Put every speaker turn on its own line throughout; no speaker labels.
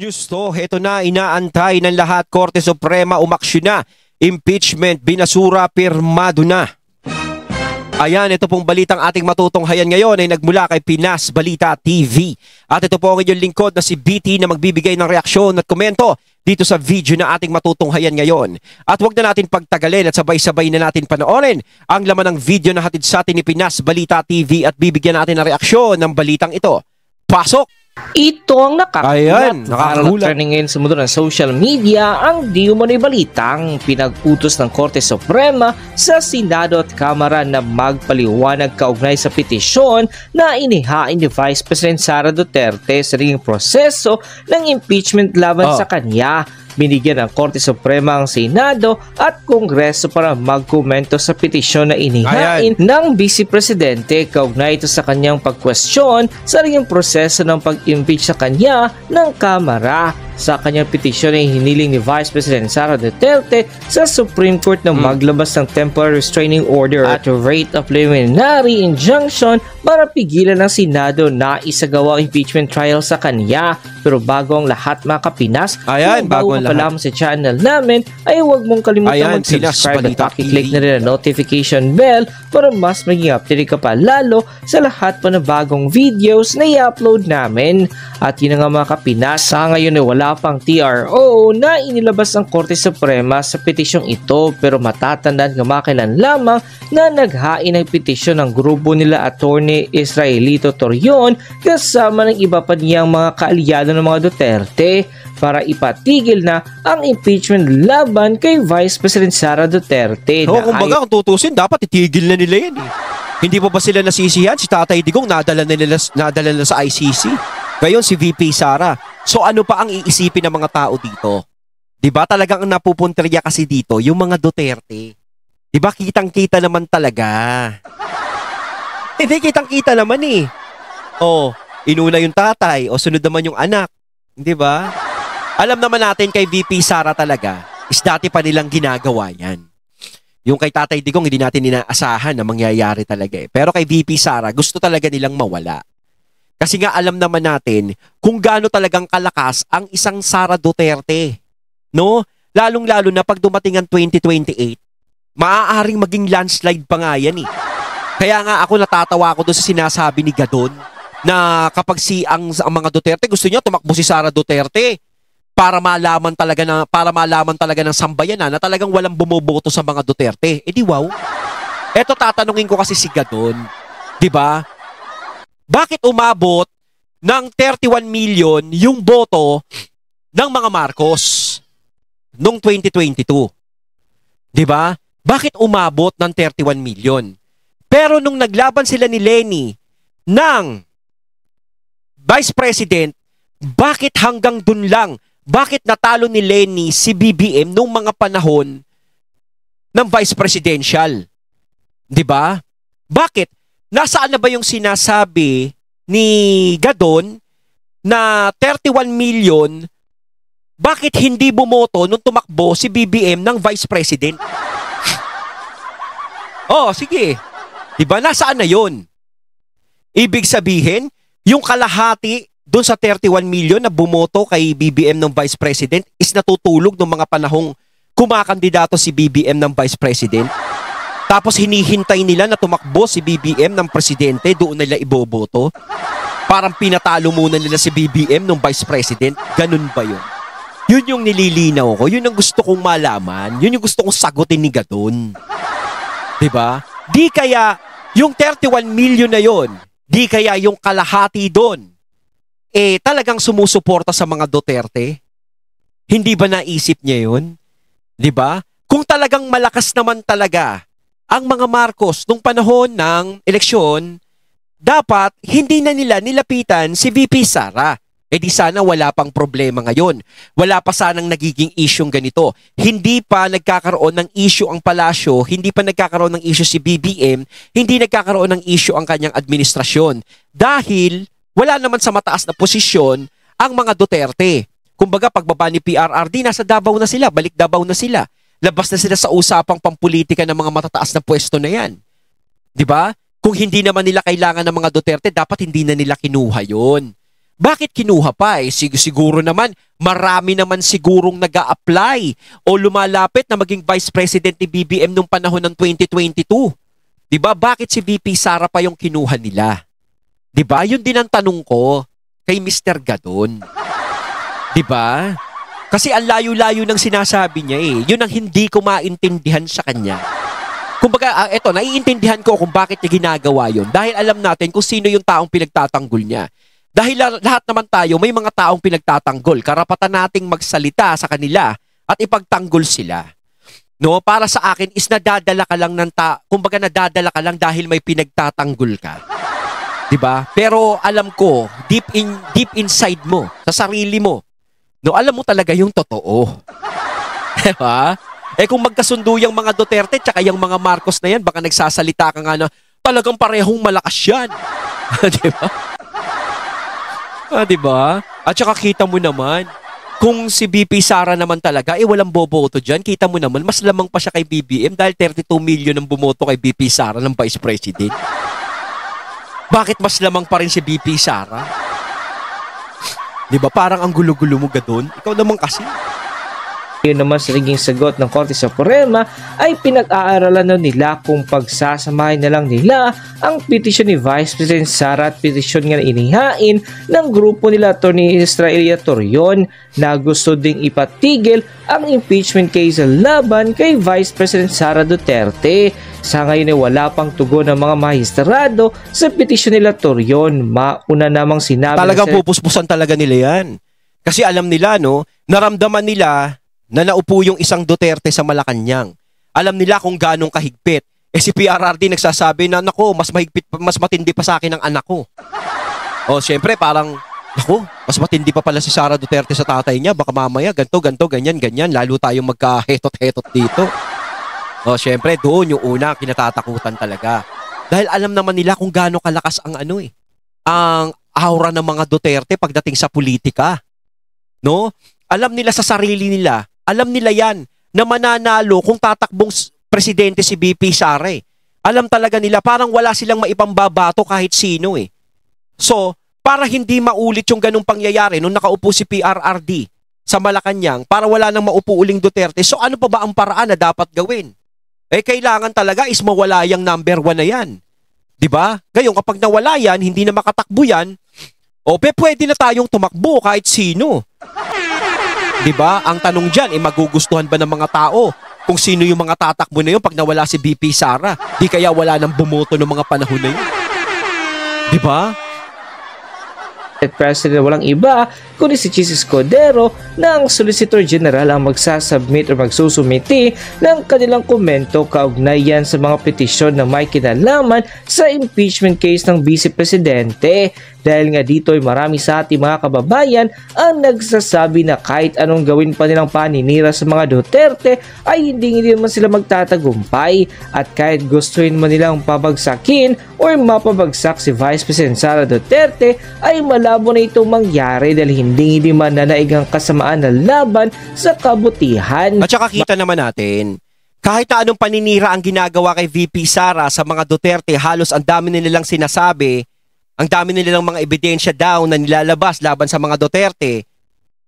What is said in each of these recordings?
news to. Heto na, inaantay ng lahat. Korte Suprema umaksyon na. Impeachment, binasura, pirmado na. Ayan, ito pong balitang ating matutunghayan ngayon ay nagmula kay Pinas Balita TV. At ito po ang inyong lingkod na si BT na magbibigay ng reaksyon at komento dito sa video na ating matutunghayan ngayon. At huwag na natin pagtagalin at sabay-sabay na natin panoorin ang laman ng video na hatid sa atin ni Pinas Balita TV at bibigyan natin ng reaksyon ng balitang ito. Pasok!
Ito ang nakakagulat trending ngayon sa mundo ng social media ang di umano'y balitang pinag-utos ng Korte Suprema sa Senado at Kamara na magpaliwanag kaugnay sa petisyon na inihain ni Vice President Sara Duterte sa naging proseso ng impeachment laban sa kanya. Binigyan ng Korte Suprema ang Senado at Kongreso para magkomento sa petisyon na inihain ng Vice Presidente kaugnay ito sa kanyang pagkwestiyon sa naging proseso ng pag-impeach sa kanya ng Kamara. Sa kanyang petisyon ay hiniling ni Vice President Sara Duterte sa Supreme Court na maglabas ng temporary restraining order at rate of preliminary injunction para pigilan ng Senado na isagawa ang impeachment trial sa kanya. Pero bago ang lahat mga kapinas, bago pa lamang sa channel namin ay huwag mong kalimutan mag-subscribe at pakiclick na rin ang notification bell para mas maging updated ka pa lalo sa lahat pa na bagong videos na i-upload namin. At yun nga mga kapinas, sa ngayon ay wala pang TRO na inilabas ng Korte Suprema sa petisyong ito, pero matatandaan kamakailan lamang na naghain ng petisyon ng grupo nila Attorney Israelito Torion kasama ng iba pa niyang mga kaalyado ng mga Duterte para ipatigil na ang impeachment laban kay Vice President Sara Duterte.
Kumbaga kung tutusin, dapat itigil na nila yan. Hindi pa ba sila nasisihan? Si Tatay Digong nadala na sa ICC. Ngayon si VP Sara. So ano pa ang iisipin ng mga tao dito? 'Di ba talagang ang napupunterya kasi dito yung mga Duterte. 'Di ba kitang-kita naman talaga. Hindi kitang-kita naman eh. Inuna yung tatay o sunod naman yung anak. 'Di ba? Alam naman natin kay VP Sara talaga, is dati pa nilang ginagawa 'yan. Yung kay Tatay Digong hindi natin inaasahan na mangyayari talaga eh. Pero kay VP Sara, gusto talaga nilang mawala. Kasi nga alam naman natin kung gaano talagang kalakas ang isang Sara Duterte. No? Lalong-lalo na pag dumating ang 2028, maaaring maging landslide pa nga yan eh. Kaya nga ako natatawa ako doon sa sinasabi ni Gadon na kapag ang mga Duterte gusto niya tumakbo si Sara Duterte para malaman talaga ng sambayanan na talagang walang bumoboto sa mga Duterte. Eh di wow. Eto tatanungin ko kasi si Gadon, 'di ba? Bakit umabot ng 31 million yung boto ng mga Marcos noong 2022? 'Di ba? Bakit umabot ng 31 million? Pero nung naglaban sila ni Leni ng Vice President, bakit hanggang dun lang? Bakit natalo ni Leni si BBM nung mga panahon ng Vice Presidential? 'Di ba? Bakit? Nasaan na ba yung sinasabi ni Gadon na 31 million, bakit hindi bumoto nung tumakbo si BBM ng Vice President? Sige. Diba? Nasaan na yun? Ibig sabihin, yung kalahati dun sa 31 million na bumoto kay BBM ng Vice President is natutulog ng mga panahong kumakandidato si BBM ng Vice President. Tapos hinihintay nila na tumakbo si BBM ng presidente, doon nila iboboto. Parang pinatalo muna nila si BBM ng Vice President. Ganun ba yun? Yun yung nililinaw ko. Yun ang gusto kong malaman. Yun yung gusto kong sagutin ni Gadon. Diba? Di kaya yung 31 million na yun, di kaya yung kalahati doon, talagang sumusuporta sa mga Duterte? Hindi ba naisip niya yun? Diba? Kung talagang malakas naman talaga ang mga Marcos nung panahon ng eleksyon, dapat hindi na nila nilapitan si VP Sara. Di sana wala pang problema ngayon. Wala pa sanang nagiging isyong ganito. Hindi pa nagkakaroon ng issue ang palasyo, hindi pa nagkakaroon ng issue si BBM, hindi nagkakaroon ng issue ang kanyang administrasyon. Dahil wala naman sa mataas na posisyon ang mga Duterte. Kumbaga pagbaba ni PRRD, nasa Davao na sila, balik Davao na sila. Labas na sila sa usapang pampolitika ng mga matataas na pwesto na yan. 'Di ba? Kung hindi naman nila kailangan ng mga Duterte, dapat hindi na nila kinuha 'yon. Bakit kinuha pa eh? Siguro naman, marami naman sigurong nag-a-apply o lumalapit na maging Vice President ni BBM nung panahon ng 2022. Diba? Bakit si VP Sara pa yung kinuha nila? Diba? Yun din ang tanong ko kay Mr. Gadon. Diba? Kasi ang layo-layo ng sinasabi niya eh. Yun ang hindi ko maintindihan sa kanya. Kumbaga, eto, naiintindihan ko kung bakit niya ginagawa yun. Dahil alam natin kung sino yung taong pinagtatanggol niya. Dahil lahat naman tayo, may mga taong pinagtatanggol. Karapatan nating magsalita sa kanila at ipagtanggol sila. No, para sa akin is nadadala ka lang kumbaga nadadala ka lang dahil may pinagtatanggol ka. 'Di ba? Pero alam ko, deep inside mo, sa sarili mo, no, alam mo talaga yung totoo. 'Di ba? Eh kung magkasundo yung mga Duterte tsaka yung mga Marcos na yan, baka nagsasalita ka nga na talagang parehong malakas yan. 'Di ba? Diba? At saka kita mo naman, kung si BP Sara naman talaga, walang boboto dyan, kita mo naman, mas lamang pa siya kay BBM dahil 32 million ang bumoto kay BP Sara ng Vice President. Bakit mas lamang pa rin si BP Sara? Diba? Parang ang gulo-gulo mo, Gadon. Ikaw naman kasi.
Yun naman sa naging sagot ng Korte Suprema ay pinag-aaralan na nila kung pagsasamahin na lang nila ang petisyon ni Vice President Sara at petisyon nga na inihain ng grupo nila Atty. Estrella Torion na gusto ding ipatigil ang impeachment case laban kay Vice President Sara Duterte. Sa ngayon ay wala pang tugon ng mga mahistrado sa petisyon nila Torion. Mauna namang sinabi
talagang pupuspusan talaga nila yan. Kasi alam nila, no, naramdaman nila na naupo yung isang Duterte sa Malacanang. Alam nila kung ganong kahigpit. Si PRRD nagsasabi na, nako, mas mahigpit, mas matindi pa sa akin ang anak ko. Siyempre, parang, nako, mas matindi pa pala si Sara Duterte sa tatay niya. Baka mamaya, ganto, ganyan. Lalo tayong magkahetot-hetot dito. Siyempre, doon yung una, kinatatakutan talaga. Dahil alam naman nila kung gaano kalakas ang ang aura ng mga Duterte pagdating sa politika. No? Alam nila sa sarili nila, alam nila yan, na mananalo kung tatakbong presidente si BP Sara eh. Alam talaga nila, parang wala silang maipambabato kahit sino eh. So, para hindi maulit yung ganung pangyayari nung nakaupo si PRRD sa Malacanang, para wala nang maupo uling Duterte, so ano pa ba ang paraan na dapat gawin? Kailangan talaga is mawala yung number 1 na yan. Diba? Ngayon, kapag nawala yan, hindi na makatakbo yan, pwede na tayong tumakbo kahit sino. Diba? Ang tanong dyan, magugustuhan ba ng mga tao kung sino yung mga tatakbo na yun pag nawala si BP Sara? Di kaya wala nang bumoto ng mga panahon na yun? Diba?
President walang iba kundi si Chis Escudero na ang Solicitor General ang magsasubmit o magsusumiti ng kanilang komento kaugnayan sa mga petisyon na may kinalaman sa impeachment case ng Vice Presidente. Dahil nga dito ay marami sa ating mga kababayan ang nagsasabi na kahit anong gawin pa nilang paninira sa mga Duterte ay hindi naman sila magtatagumpay, at kahit gustuin man nilang pabagsakin o mapabagsak si Vice President Sara Duterte ay malabo na itong mangyari dahil hindi man nanaig ang kasamaan na laban sa kabutihan.
At saka kita naman natin, kahit na anong paninira ang ginagawa kay VP Sara sa mga Duterte, halos ang dami nilang sinasabi, ang dami nilang mga ebidensya daw na nilalabas laban sa mga Duterte,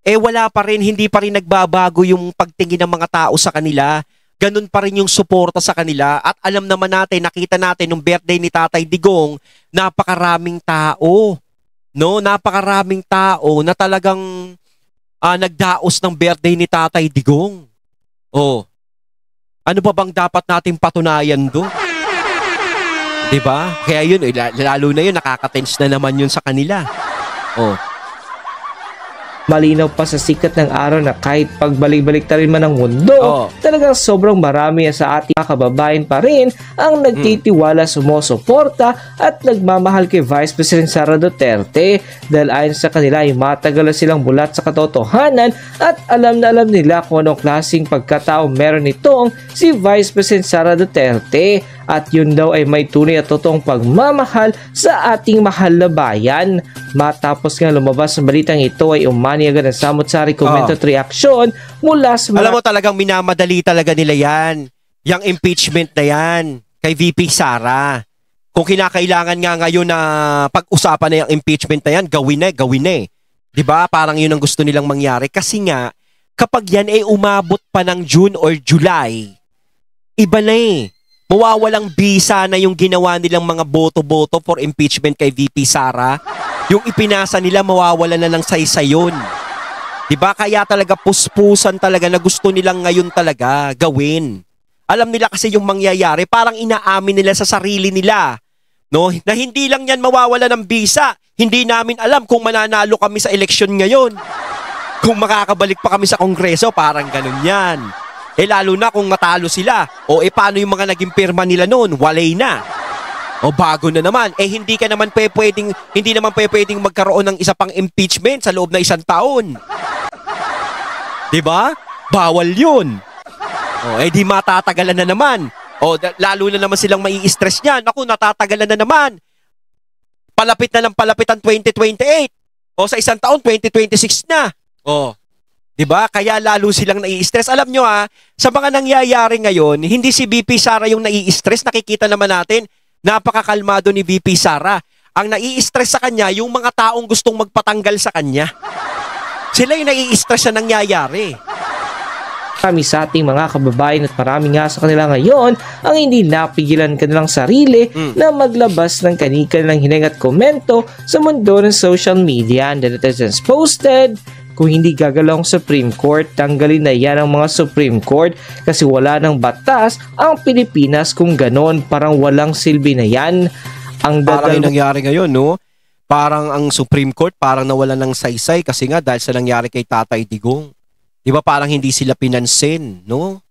wala pa rin, hindi pa rin nagbabago yung pagtingin ng mga tao sa kanila. Ganun pa rin yung suporta sa kanila. At alam naman natin, nakita natin nung birthday ni Tatay Digong, napakaraming tao. No, napakaraming tao na talagang nagdaos ng birthday ni Tatay Digong. Ano pa bang dapat nating patunayan doon? Diba? Kaya yun, lalo na yun, nakaka-tense na naman yun sa kanila.
Malinaw pa sa sikat ng araw na kahit pagbalik-balik ta rin man ng mundo, talagang sobrang marami sa ating kababayan pa rin ang nagtitiwala, sumusuporta at nagmamahal kay Vice President Sara Duterte dahil ayon sa kanila ay matagal na silang bulat sa katotohanan at alam na alam nila kung anong klaseng pagkatao meron itong si Vice President Sara Duterte, at yun daw ay may tunay at totoong pagmamahal sa ating mahal na bayan. Matapos nga lumabas sa balitang ito ay umani agad ang samot-sari comment at reaksyon mula sa mga...
Alam mo, talagang minamadali talaga nila yan. Yung impeachment na yan kay VP Sara. Kung kinakailangan nga ngayon na pag-usapan na yung impeachment na yan, gawin na eh. 'Di ba? Parang yun ang gusto nilang mangyari. Kasi nga, kapag yan ay umabot pa ng June or July, iba na eh. Mawawalang bisa na yung ginawa nilang mga boto-boto for impeachment kay VP Sara. Yung ipinasa nila, mawawala na ng saysay yun. 'Di ba? Kaya talaga puspusan talaga na gusto nilang ngayon talaga gawin. Alam nila kasi yung mangyayari, parang inaamin nila sa sarili nila. No, na hindi lang yan mawawala ng bisa. Hindi namin alam kung mananalo kami sa eleksyon ngayon. Kung makakabalik pa kami sa Kongreso, parang ganun yan. Lalo na kung matalo sila. Paano yung mga naging pirma nila noon? Walay na. Bago na naman. Hindi naman pwedeng magkaroon ng isa pang impeachment sa loob na 1 taon. 'Di ba? Bawal yun. Di matatagalan na naman. Lalo na naman silang mai-stress niyan. Naku, natatagalan na naman. Palapit na ng palapit ang 2028. Sa 1 taon, 2026 na. 'Di ba? Kaya lalo silang nai-stress. Alam nyo sa mga nangyayari ngayon, hindi si VP Sara yung nai-stress. Nakikita naman natin, napakakalmado ni VP Sara. Ang nai-stress sa kanya, yung mga taong gustong magpatanggal sa kanya. Sila yung nai-stress na nangyayari.
Marami sa ating mga kababayan at marami nga sa kanila ngayon ang hindi napigilan kanilang sarili na maglabas ng kanilang hininga at komento sa mundo ng social media. And the netizens posted, kung hindi gagalaw ang Supreme Court, tanggalin na yan ang mga Supreme Court kasi wala ng batas ang Pilipinas kung ganon. Parang walang silbi na yan.
Parang yung nangyari ngayon, no? Parang ang Supreme Court parang nawala ng saysay kasi nga dahil sa nangyari kay Tatay Digong. Di ba parang hindi sila pinansin, no?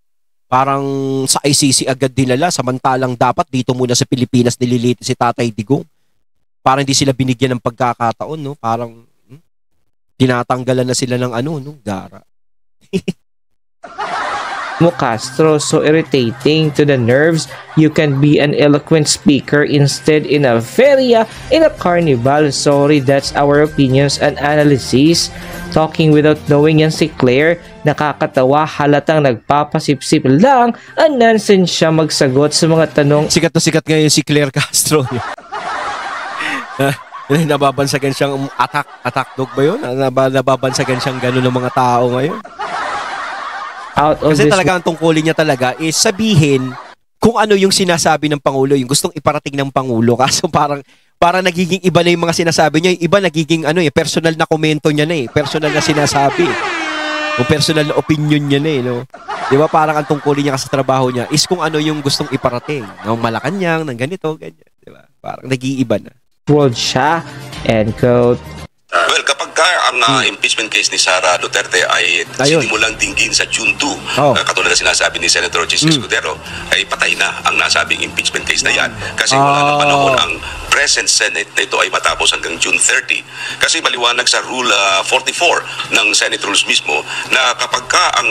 Parang sa ICC agad dinala, samantalang dapat dito muna sa Pilipinas nililito si Tatay Digong. Parang hindi sila binigyan ng pagkakataon, no? Parang tinatanggalan na sila ng gara.
Mo Castro, so irritating to the nerves. You can be an eloquent speaker instead in a feria, in a carnival. Sorry, that's our opinions and analysis. Talking without knowing yan si Claire. Nakakatawa, halatang nagpapasipsip lang. Ang nonsense siya magsagot sa mga tanong.
Sikat na sikat ngayon si Claire Castro. Nababansagan siyang attack dog ba yun? Nababansagan siyang gano'n ng mga tao ngayon. Kasi talaga ang tungkulin niya talaga is sabihin kung ano yung sinasabi ng Pangulo, yung gustong iparating ng Pangulo. Kaso parang nagiging iba na yung mga sinasabi niya. Yung iba nagiging personal na komento niya na personal na sinasabi. O personal na opinion niya na no? Di ba parang ang tungkulin niya sa trabaho niya is kung ano yung gustong iparating. Ng Malacanang, ng ganito, ganyan. Di ba? Parang nag-iiba na.
World siya, end quote.
Well, kapag ang impeachment case ni Sara Duterte ay sinimulang dinggin sa June 2, katulad na sinasabi ni Senator Chis Escudero, ay patay na ang nasabing impeachment case na yan. Kasi wala na panahon ang present Senate na ito ay matapos hanggang June 30. Kasi maliwanag sa Rule 44 ng Senate Rules mismo na kapag ang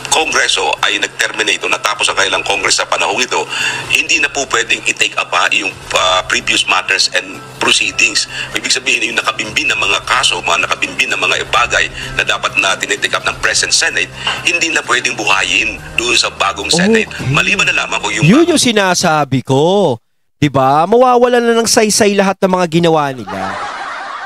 Kongreso ay nag-terminate o natapos ang kailang Congress sa panahon ito, hindi na po pwedeng i-take up yung previous matters and proceedings. Ibig sabihin, yung nakabimbin ng mga kaso, mga nakabimbin ng mga bagay na dapat na tinitake up ng present Senate, hindi na pwedeng buhayin doon sa bagong Senate. Maliban na lamang kung yung...
Yun yung sinasabi ko. Diba? Mawawala na ng saysay lahat ng mga ginawa nila.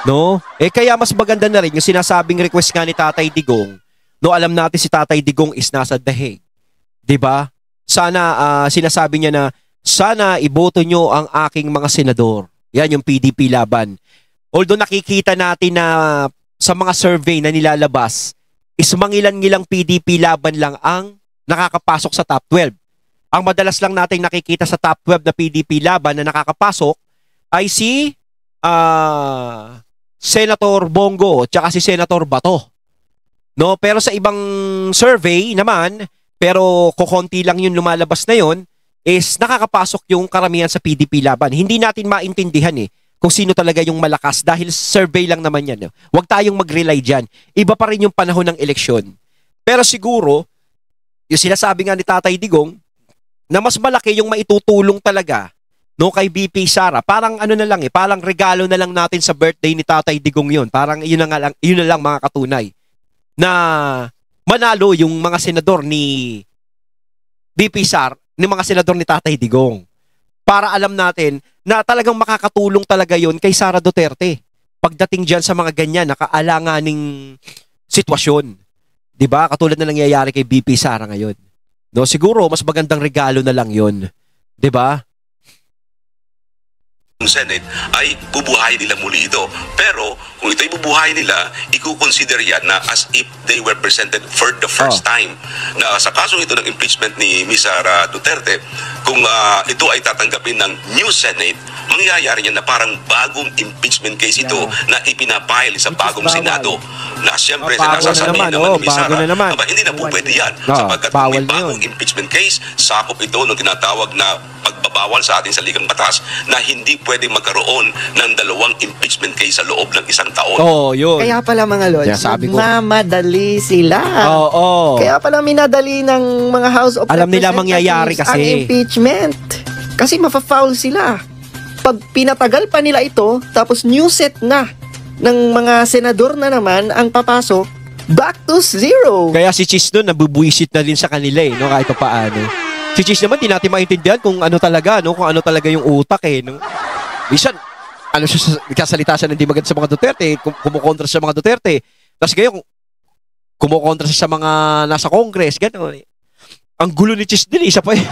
No? Kaya mas maganda na rin yung sinasabing request nga ni Tatay Digong. No, alam natin si Tatay Digong is nasa The Hague. Diba? Sana, sinasabi niya na, sana iboto nyo ang aking mga senador. Yan yung PDP laban. Although nakikita natin na sa mga survey na nilalabas, is mangilan-ngilang PDP laban lang ang nakakapasok sa top 12. Ang madalas lang natin nakikita sa top 12 na PDP laban na nakakapasok ay si Senator Bongo tsaka si Senator Bato. No, pero sa ibang survey naman, pero kukonti lang yung lumalabas na yon, is nakakapasok yung karamihan sa PDP laban. Hindi natin maintindihan kung sino talaga yung malakas dahil survey lang naman yan. Huwag tayong mag-rely dyan. Iba pa rin yung panahon ng eleksyon. Pero siguro, yung sinasabi nga ni Tatay Digong, na mas malaki yung maitutulong talaga kay VP Sara. Parang na lang parang regalo na lang natin sa birthday ni Tatay Digong yun. Parang yun na lang mga katunay. Na manalo yung mga senador ni VP Sara, ni mga senador ni Tatay Digong. para alam natin na talagang makakatulong talaga yon kay Sara Duterte pagdating dyan sa mga ganyan nakaalanganing sitwasyon. 'Di ba? Katulad na nangyayari kay VP Sara ngayon. No, siguro mas magandang regalo na lang 'yon. 'Di ba?
Senate ay bubuhayin nila muli ito. Pero kung ito ay bubuhayin nila, i-consider yan na as if they were presented for the first time. Na sa kasong ito ng impeachment ni Ms. Sara Duterte, kung ito ay tatanggapin ng new Senate, mangyayari yan na parang bagong impeachment case ito na ipinapile sa bagong Senado. Na siyempre, nasasabihin naman ni Ms. Sara, hindi na po pwede yan. Sapagkat kung may bagong impeachment case, sakop ito ng tinatawag na pagbabawal sa ating saligang batas na hindi pwedeng magkaroon ng dalawang impeachment case sa loob ng isang taon.
Yun.
Kaya pala mga Lods, mamadali sila. Kaya pala minadali ng mga House of
Alam nila mangyayari kasi
ang impeachment. Kasi mafa-foul sila. Pag pinatagal pa nila ito, tapos new set na ng mga senador na naman ang papasok, back to zero.
Kaya si Chis doon nabubuisit na din sa kanila no, kahit pa paano. Si Chis naman, di natin maintindihan kung ano talaga, no? Kung ano talaga yung utak, no? Minsan, nagkasalita siya ng di maganda sa mga Duterte, kumukontra sa mga Duterte. Tapos ngayon, kumukontra siya sa mga nasa Congress, gano'n. Ang gulo ni Chis din, isa pa eh.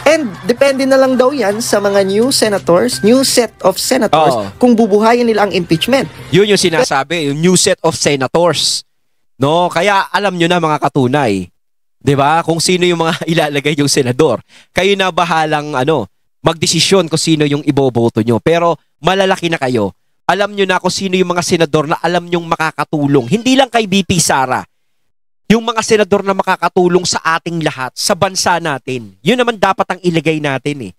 And depende na lang daw yan sa mga new senators, new set of senators, kung bubuhayin nila ang impeachment.
Yun yung sinasabi, yung new set of senators. No? Kaya alam nyo na mga katunay. 'Di ba? Kung sino yung mga ilalagay yung senador. Kayo na bahalang magdesisyon kung sino yung iboboto nyo. Pero malalaki na kayo. Alam nyo na kung sino yung mga senador na alam nyong makakatulong. Hindi lang kay VP Sara. Yung mga senador na makakatulong sa ating lahat, sa bansa natin. Yun naman dapat ang ilagay natin eh.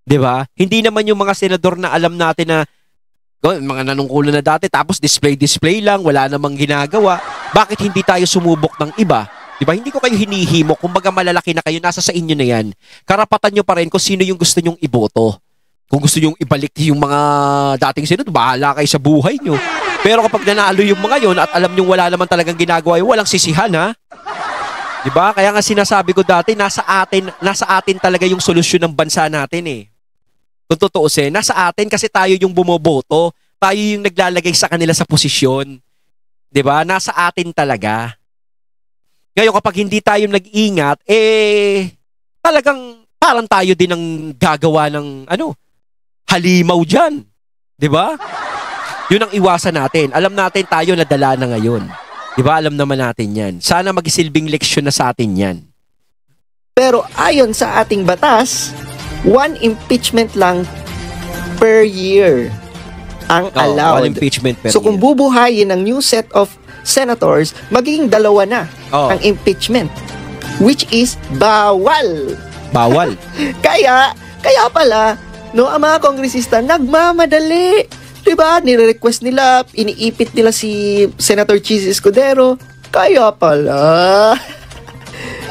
'Di ba? Hindi naman yung mga senador na alam natin na mga nanungkulan na dati tapos display lang, wala namang ginagawa. Bakit hindi tayo sumubok ng iba? Diba? Hindi ko kayo hinihimo. Kumbaga malalaki na kayo, nasa sa inyo na yan. Karapatan nyo pa rin kung sino yung gusto nyong iboto. Kung gusto nyong ibalik yung mga dating senador, bahala kayo sa buhay nyo. Pero kapag nanalo yung mga yon at alam nyo wala naman talagang ginagawa, walang sisihan ha. Diba? Kaya nga sinasabi ko dati, nasa atin talaga yung solusyon ng bansa natin eh. Kung tutuusin, nasa atin kasi tayo yung bumoboto. Tayo yung naglalagay sa kanila sa posisyon. Diba? Nasa atin talaga. Ngayon, kapag hindi tayo nag-ingat, talagang parang tayo din ang gagawa ng, halimaw dyan. 'Di ba? Yun ang iwasan natin. Alam natin tayo nadala na ngayon. 'Di ba? Alam naman natin yan. Sana magisilbing leksyon na sa atin yan.
Pero ayon sa ating batas, one impeachment lang per year ang allowed.
One impeachment per
year. So kung bubuhayin ng new set of senators, magiging dalawa na ang impeachment, which is bawal.
Bawal.
kaya pala, ang mga kongresista nagmamadali. Diba? Nire-request nila, iniipit nila si Senator Chis Escudero. Kaya pala.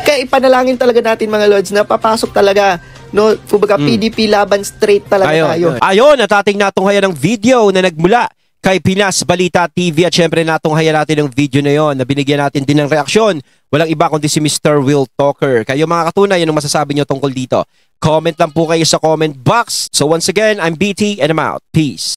Kaya ipanalangin talaga natin mga Lods na papasok talaga. No, kumbaga PDP laban straight talaga tayo.
Ayun, at ating natunghayan ng video na nagmula kay Pinas Balita TV at syempre natunghayan natin ng video na yon na binigyan natin din ng reaksyon. Walang iba kundi si Mr. Will Talker. Kayo mga katunay, anong masasabi nyo tungkol dito? Comment lang po kayo sa comment box. So once again, I'm BT and I'm out. Peace.